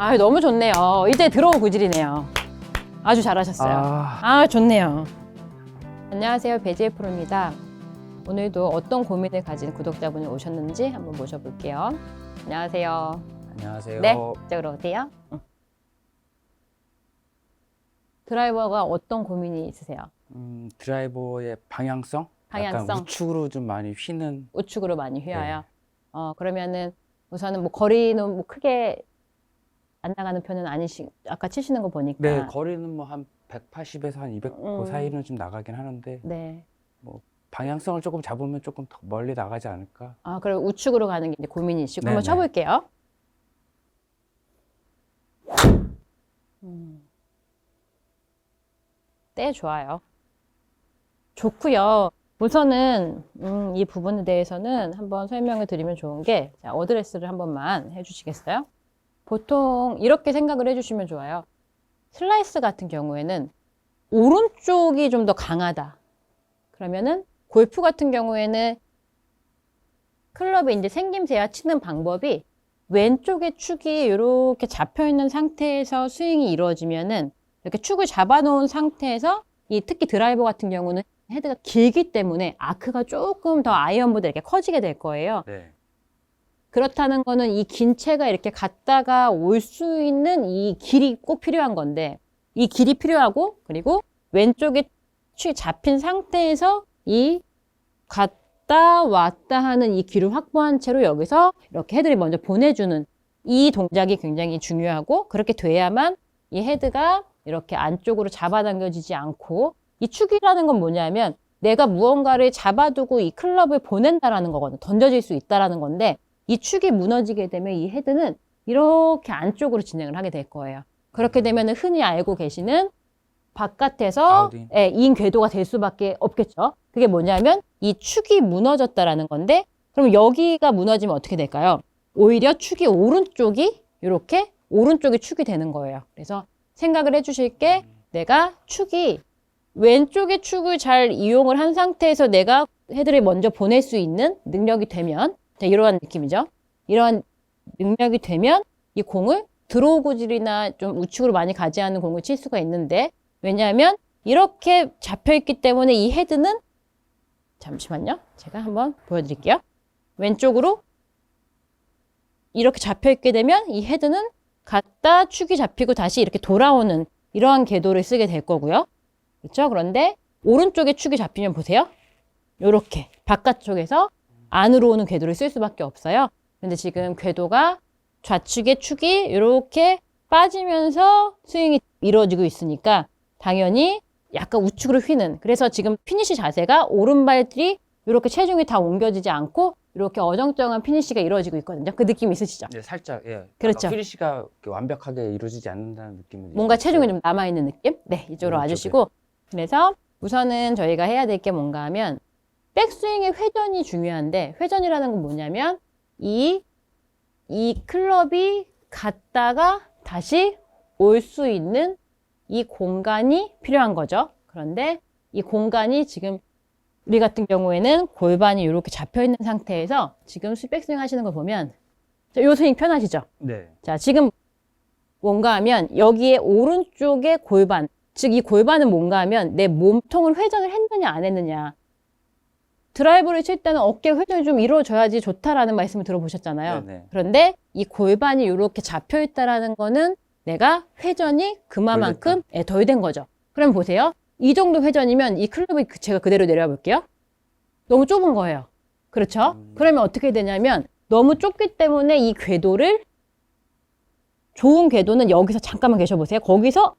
아, 너무 좋네요. 이제 들어온 구질이네요. 아주 잘하셨어요. 좋네요. 안녕하세요, 배지혜 프로입니다. 오늘도 어떤 고민을 가진 구독자분이 오셨는지 한번 모셔볼게요. 안녕하세요. 안녕하세요. 네, 이쪽으로 오세요. 드라이버가 어떤 고민이 있으세요? 드라이버의 방향성? 방향성? 약간 우측으로 좀 많이 휘는. 우측으로 많이 휘어요. 네. 그러면은 우선은 뭐 거리는 뭐 크게 안 나가는 편은 아니시, 아까 치시는 거 보니까. 네, 거리는 뭐 한 180에서 한 200 그 사이는 좀 나가긴 하는데, 네. 뭐 방향성을 조금 잡으면 조금 더 멀리 나가지 않을까? 그럼 우측으로 가는 게 이제 고민이시고 네네. 한번 쳐볼게요. 네, 좋아요. 좋고요. 우선은 이 부분에 대해서는 한번 설명을 드리면 좋은 게, 자, 어드레스를 한 번만 해주시겠어요? 보통 이렇게 생각을 해주시면 좋아요. 슬라이스 같은 경우에는 오른쪽이 좀 더 강하다. 그러면은 골프 같은 경우에는 클럽의 이제 생김새와 치는 방법이 왼쪽의 축이 이렇게 잡혀 있는 상태에서 스윙이 이루어지면은 이렇게 축을 잡아 놓은 상태에서 이 특히 드라이버 같은 경우는 헤드가 길기 때문에 아크가 조금 더 아이언보다 이렇게 커지게 될 거예요. 네. 그렇다는 거는 이 긴 채가 이렇게 갔다가 올 수 있는 이 길이 꼭 필요한 건데, 이 길이 필요하고, 그리고 왼쪽에 축이 잡힌 상태에서 이 갔다 왔다 하는 이 길을 확보한 채로 여기서 이렇게 헤드를 먼저 보내주는 이 동작이 굉장히 중요하고, 그렇게 돼야만 이 헤드가 이렇게 안쪽으로 잡아당겨지지 않고, 이 축이라는 건 뭐냐면 내가 무언가를 잡아두고 이 클럽을 보낸다라는 거거든요. 던져질 수 있다라는 건데, 이 축이 무너지게 되면 이 헤드는 이렇게 안쪽으로 진행을 하게 될 거예요. 그렇게 되면 흔히 알고 계시는 바깥에서 인 궤도가 될 수밖에 없겠죠. 그게 뭐냐면 이 축이 무너졌다라는 건데, 그럼 여기가 무너지면 어떻게 될까요? 오히려 축이 오른쪽이 이렇게 오른쪽이 축이 되는 거예요. 그래서 생각을 해주실 게, 내가 축이 왼쪽의 축을 잘 이용을 한 상태에서 내가 헤드를 먼저 보낼 수 있는 능력이 되면, 자, 이러한 느낌이죠. 이러한 능력이 되면 이 공을 드로우 구질이나 좀 우측으로 많이 가지 않는 공을 칠 수가 있는데, 왜냐하면 이렇게 잡혀있기 때문에 이 헤드는, 잠시만요. 제가 한번 보여드릴게요. 왼쪽으로 이렇게 잡혀있게 되면 이 헤드는 갔다 축이 잡히고 다시 이렇게 돌아오는 이러한 궤도를 쓰게 될 거고요. 그렇죠? 그런데 오른쪽에 축이 잡히면 보세요. 이렇게 바깥쪽에서 안으로 오는 궤도를 쓸 수밖에 없어요. 근데 지금 궤도가 좌측의 축이 이렇게 빠지면서 스윙이 이루어지고 있으니까 당연히 약간 우측으로 휘는, 그래서 지금 피니시 자세가 오른발들이 이렇게 체중이 다 옮겨지지 않고 이렇게 어정쩡한 피니시가 이루어지고 있거든요. 그 느낌 있으시죠? 네, 살짝, 예. 그렇죠. 피니시가 완벽하게 이루어지지 않는다는 느낌이. 뭔가 체중이 좀 남아있는 느낌? 네, 이쪽으로 와주시고. 그래서 우선은 저희가 해야 될 게 뭔가 하면, 백스윙의 회전이 중요한데, 회전이라는 건 뭐냐면 이 클럽이 갔다가 다시 올 수 있는 이 공간이 필요한 거죠. 그런데 이 공간이 지금 우리 같은 경우에는 골반이 이렇게 잡혀 있는 상태에서 지금 백스윙 하시는 거 보면, 요 스윙 편하시죠? 네. 자, 지금 뭔가 하면 여기에 오른쪽에 골반, 즉 이 골반은 뭔가 하면 내 몸통을 회전을 했느냐 안 했느냐. 드라이브를 칠 때는 어깨 회전이 좀 이루어져야지 좋다라는 말씀을 들어보셨잖아요. 네네. 그런데 이 골반이 이렇게 잡혀 있다라는 거는 내가 회전이 그만큼 덜 된 거죠. 그럼 보세요. 이 정도 회전이면 이 클럽이 제가 그대로 내려와 볼게요. 너무 좁은 거예요. 그렇죠? 그러면 어떻게 되냐면 너무 좁기 때문에 이 궤도를, 좋은 궤도는 여기서 잠깐만 계셔보세요. 거기서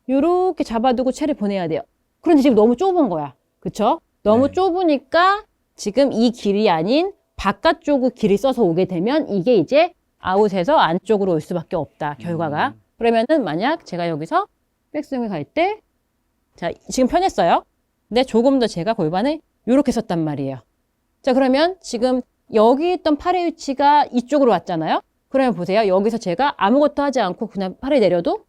이렇게 잡아두고 채를 보내야 돼요. 그런데 지금 너무 좁은 거야. 그쵸? 너무 좁으니까 지금 이 길이 아닌 바깥쪽으로 길을 써서 오게 되면 이게 이제 아웃에서 안쪽으로 올 수밖에 없다, 결과가. 그러면은 만약 제가 여기서 백스윙을 갈 때, 자, 지금 편했어요. 근데 조금 더 제가 골반을 이렇게 썼단 말이에요. 자, 그러면 지금 여기 있던 팔의 위치가 이쪽으로 왔잖아요. 그러면 보세요. 여기서 제가 아무것도 하지 않고 그냥 팔을 내려도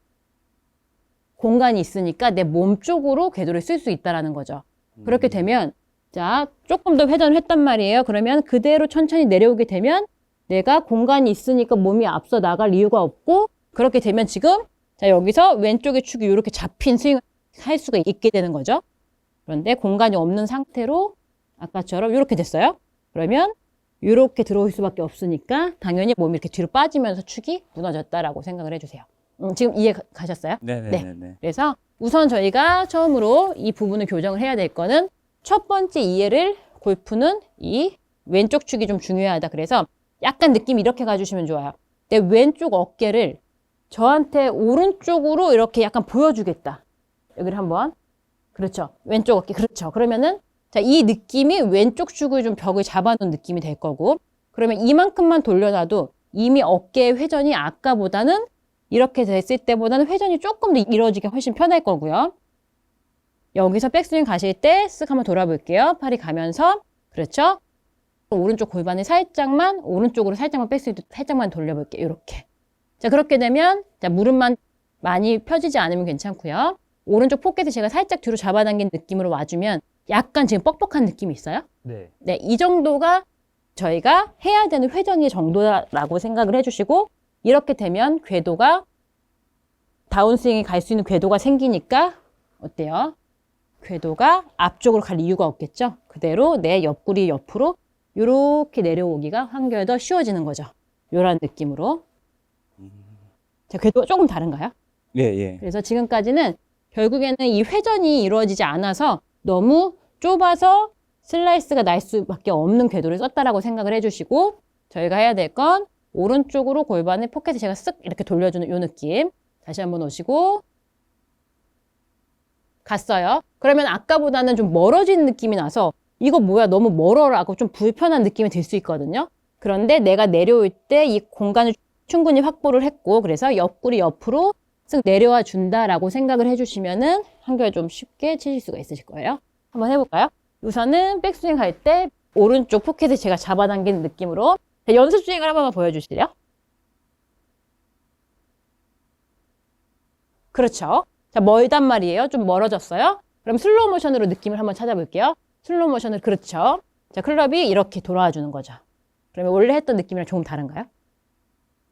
공간이 있으니까 내 몸 쪽으로 궤도를 쓸 수 있다는 거죠. 그렇게 되면, 자, 조금 더 회전을 했단 말이에요. 그러면 그대로 천천히 내려오게 되면 내가 공간이 있으니까 몸이 앞서 나갈 이유가 없고 그렇게 되면 지금 자 여기서 왼쪽의 축이 이렇게 잡힌 스윙을 할 수가 있게 되는 거죠. 그런데 공간이 없는 상태로 아까처럼 이렇게 됐어요. 그러면 이렇게 들어올 수밖에 없으니까 당연히 몸이 이렇게 뒤로 빠지면서 축이 무너졌다라고 생각을 해주세요. 지금 이해 가셨어요? 네네네. 그래서 우선 저희가 처음으로 이 부분을 교정을 해야 될 거는 첫 번째 이해를 골프는 이 왼쪽 축이 좀 중요하다. 그래서 약간 느낌 이렇게 가주시면 좋아요. 내 왼쪽 어깨를 저한테 오른쪽으로 이렇게 약간 보여주겠다. 여기를 한번. 그렇죠. 왼쪽 어깨. 그렇죠. 그러면은 자, 이 느낌이 왼쪽 축을 좀 벽을 잡아놓은 느낌이 될 거고 그러면 이만큼만 돌려놔도 이미 어깨의 회전이 아까보다는 이렇게 됐을 때보다는 회전이 조금 더 이루어지기 훨씬 편할 거고요. 여기서 백스윙 가실 때 쓱 한번 돌아볼게요. 팔이 가면서 그렇죠. 오른쪽 골반을 살짝만 오른쪽으로 살짝만 백스윙 살짝만 돌려볼게요. 이렇게. 자 그렇게 되면 자 무릎만 많이 펴지지 않으면 괜찮고요. 오른쪽 포켓을 제가 살짝 뒤로 잡아당긴 느낌으로 와주면 약간 지금 뻑뻑한 느낌이 있어요? 네. 네, 이 정도가 저희가 해야 되는 회전의 정도라고 생각을 해주시고 이렇게 되면 궤도가 다운스윙이 갈 수 있는 궤도가 생기니까 어때요? 궤도가 앞쪽으로 갈 이유가 없겠죠? 그대로 내 옆구리 옆으로 이렇게 내려오기가 한결 더 쉬워지는 거죠. 이런 느낌으로. 자, 궤도가 조금 다른가요? 예, 예. 그래서 지금까지는 결국에는 이 회전이 이루어지지 않아서 너무 좁아서 슬라이스가 날 수밖에 없는 궤도를 썼다라고 생각을 해주시고 저희가 해야 될 건 오른쪽으로 골반을 포켓에 제가 쓱 이렇게 돌려주는 이 느낌. 다시 한번 오시고 갔어요. 그러면 아까보다는 좀 멀어진 느낌이 나서 이거 뭐야 너무 멀어라고 좀 불편한 느낌이 들 수 있거든요. 그런데 내가 내려올 때 이 공간을 충분히 확보를 했고 그래서 옆구리 옆으로 쓱 내려와 준다라고 생각을 해주시면은 한결 좀 쉽게 치실 수가 있으실 거예요. 한번 해볼까요? 우선은 백스윙 할 때 오른쪽 포켓을 제가 잡아당기는 느낌으로 연습 스윙을 한 번만 보여주실래요? 그렇죠. 자, 멀단 말이에요. 좀 멀어졌어요. 그럼 슬로우 모션으로 느낌을 한번 찾아볼게요. 슬로우 모션을 그렇죠. 자, 클럽이 이렇게 돌아와 주는 거죠. 그러면 원래 했던 느낌이랑 조금 다른가요?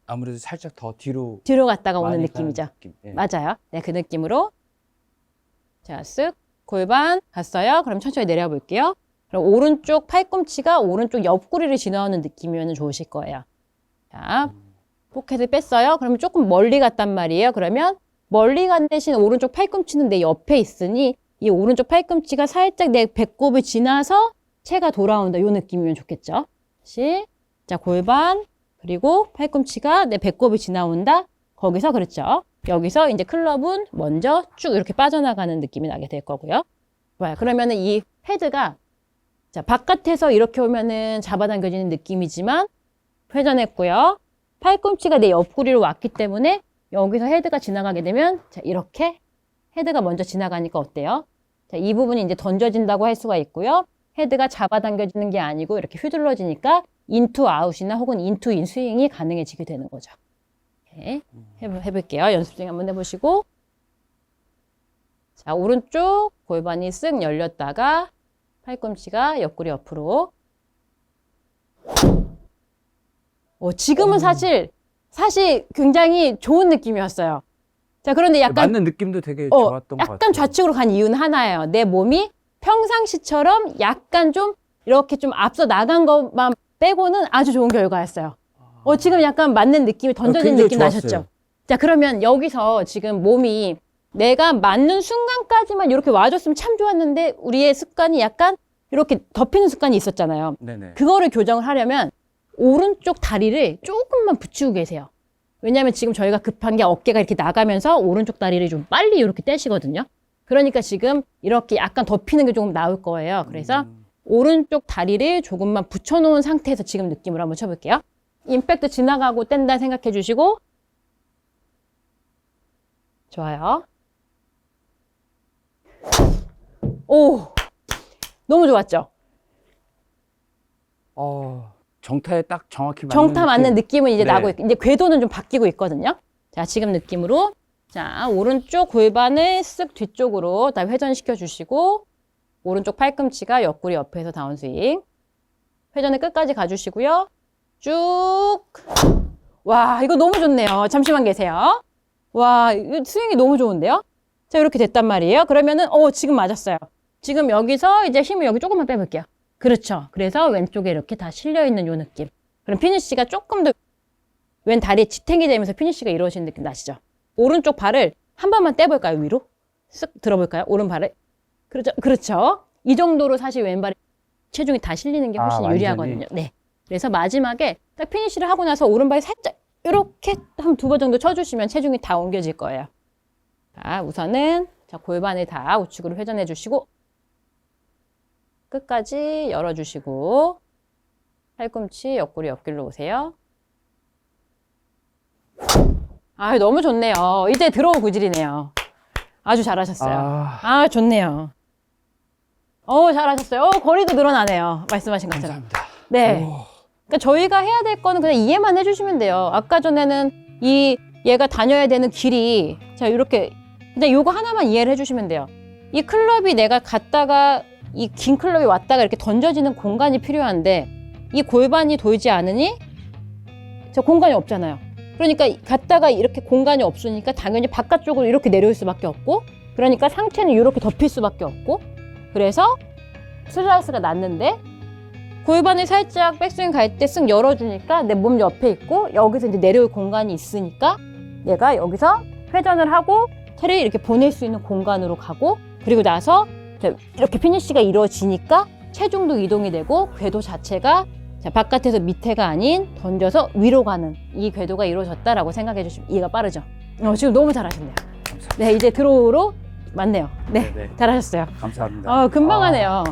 아무래도 살짝 더 뒤로 갔다가 오는 많이 느낌이죠. 가는 느낌. 예. 맞아요. 네, 그 느낌으로. 자, 쓱 골반 갔어요. 그럼 천천히 내려 볼게요. 그럼 오른쪽 팔꿈치가 오른쪽 옆구리를 지나오는 느낌이면 좋으실 거예요. 자, 포켓을 뺐어요. 그러면 조금 멀리 갔단 말이에요. 그러면 멀리 간 대신 오른쪽 팔꿈치는 내 옆에 있으니 이 오른쪽 팔꿈치가 살짝 내 배꼽을 지나서 채가 돌아온다. 이 느낌이면 좋겠죠. 다시. 자, 골반 그리고 팔꿈치가 내 배꼽을 지나온다. 거기서 그렇죠. 여기서 이제 클럽은 먼저 쭉 이렇게 빠져나가는 느낌이 나게 될 거고요. 좋아요. 그러면은 이 헤드가 자, 바깥에서 이렇게 오면은 잡아당겨지는 느낌이지만 회전했고요. 팔꿈치가 내 옆구리로 왔기 때문에 여기서 헤드가 지나가게 되면 자, 이렇게 헤드가 먼저 지나가니까 어때요? 자, 이 부분이 이제 던져진다고 할 수가 있고요. 헤드가 잡아당겨지는 게 아니고 이렇게 휘둘러지니까 인투 아웃이나 혹은 인투 인 스윙이 가능해지게 되는 거죠. 네, 해볼게요. 연습 중에 한번 해보시고 자, 오른쪽 골반이 쓱 열렸다가 팔꿈치가 옆구리 옆으로 지금은 사실 굉장히 좋은 느낌이었어요. 자, 그런데 약간 맞는 느낌도 되게 좋았던 것 같아요. 약간 좌측으로 간 이유는 하나예요. 내 몸이 평상시처럼 약간 좀 이렇게 좀 앞서 나간 것만 빼고는 아주 좋은 결과였어요. 지금 약간 맞는 느낌이 던져진 느낌 좋았어요. 나셨죠? 자, 그러면 여기서 지금 몸이 내가 맞는 순간까지만 이렇게 와줬으면 참 좋았는데 우리의 습관이 약간 이렇게 덮이는 습관이 있었잖아요. 네네. 그거를 교정을 하려면 오른쪽 다리를 조금만 붙이고 계세요. 왜냐하면 지금 저희가 급한 게 어깨가 이렇게 나가면서 오른쪽 다리를 좀 빨리 이렇게 떼시거든요. 그러니까 지금 이렇게 약간 덮이는 게 조금 나올 거예요. 그래서 오른쪽 다리를 조금만 붙여놓은 상태에서 지금 느낌으로 한번 쳐볼게요. 임팩트 지나가고 뗀다 생각해 주시고 좋아요. 오, 너무 좋았죠? 정타에 딱 정확히 맞는 정타 맞는 느낌은 이제 네. 나고 있고 이제 궤도는 좀 바뀌고 있거든요. 자, 지금 느낌으로 자, 오른쪽 골반을 쓱 뒤쪽으로 다 회전시켜 주시고 오른쪽 팔꿈치가 옆구리 옆에서 다운스윙 회전을 끝까지 가주시고요. 쭉 와, 이거 너무 좋네요. 잠시만 계세요. 와, 이거 스윙이 너무 좋은데요? 자, 이렇게 됐단 말이에요. 그러면은, 지금 맞았어요. 지금 여기서 이제 힘을 여기 조금만 빼볼게요. 그렇죠. 그래서 왼쪽에 이렇게 다 실려있는 요 느낌. 그럼 피니쉬가 조금 더 왼 다리에 지탱이 되면서 피니쉬가 이루어지는 느낌 나시죠? 오른쪽 발을 한 번만 떼볼까요, 위로? 쓱 들어볼까요? 오른발을. 그렇죠. 그렇죠. 이 정도로 사실 왼발에 체중이 다 실리는 게 훨씬 완전히. 유리하거든요. 네. 그래서 마지막에 딱 피니쉬를 하고 나서 오른발이 살짝 이렇게 한 2번 정도 쳐주시면 체중이 다 옮겨질 거예요. 자, 우선은 자, 골반을 다 우측으로 회전해 주시고 끝까지 열어주시고 팔꿈치 옆구리 옆길로 오세요. 아, 너무 좋네요. 이제 들어온 구질이네요. 아주 잘하셨어요. 아, 좋네요. 잘하셨어요. 거리도 늘어나네요. 말씀하신 것처럼. 감사합니다. 네. 오. 그러니까 저희가 해야 될 거는 그냥 이해만 해주시면 돼요. 아까 전에는 얘가 다녀야 되는 길이, 자, 이렇게, 그냥 요거 하나만 이해를 해주시면 돼요. 이 클럽이 내가 갔다가, 이 긴 클럽이 왔다가 이렇게 던져지는 공간이 필요한데, 이 골반이 돌지 않으니, 저 공간이 없잖아요. 그러니까 갔다가 이렇게 공간이 없으니까 당연히 바깥쪽으로 이렇게 내려올 수밖에 없고, 그러니까 상체는 이렇게 덮일 수밖에 없고, 그래서 슬라이스가 났는데, 골반을 살짝 백스윙 갈 때 쓱 열어주니까 내 몸 옆에 있고 여기서 이제 내려올 공간이 있으니까 얘가 여기서 회전을 하고 체를 이렇게 보낼 수 있는 공간으로 가고 그리고 나서 이렇게 피니쉬가 이루어지니까 체중도 이동이 되고 궤도 자체가 자, 바깥에서 밑에가 아닌 던져서 위로 가는 이 궤도가 이루어졌다라고 생각해 주시면 이해가 빠르죠? 지금 너무 잘하셨네요. 감사합니다. 네, 이제 드로우로 맞네요. 네, 네네. 잘하셨어요. 감사합니다. 금방 하네요.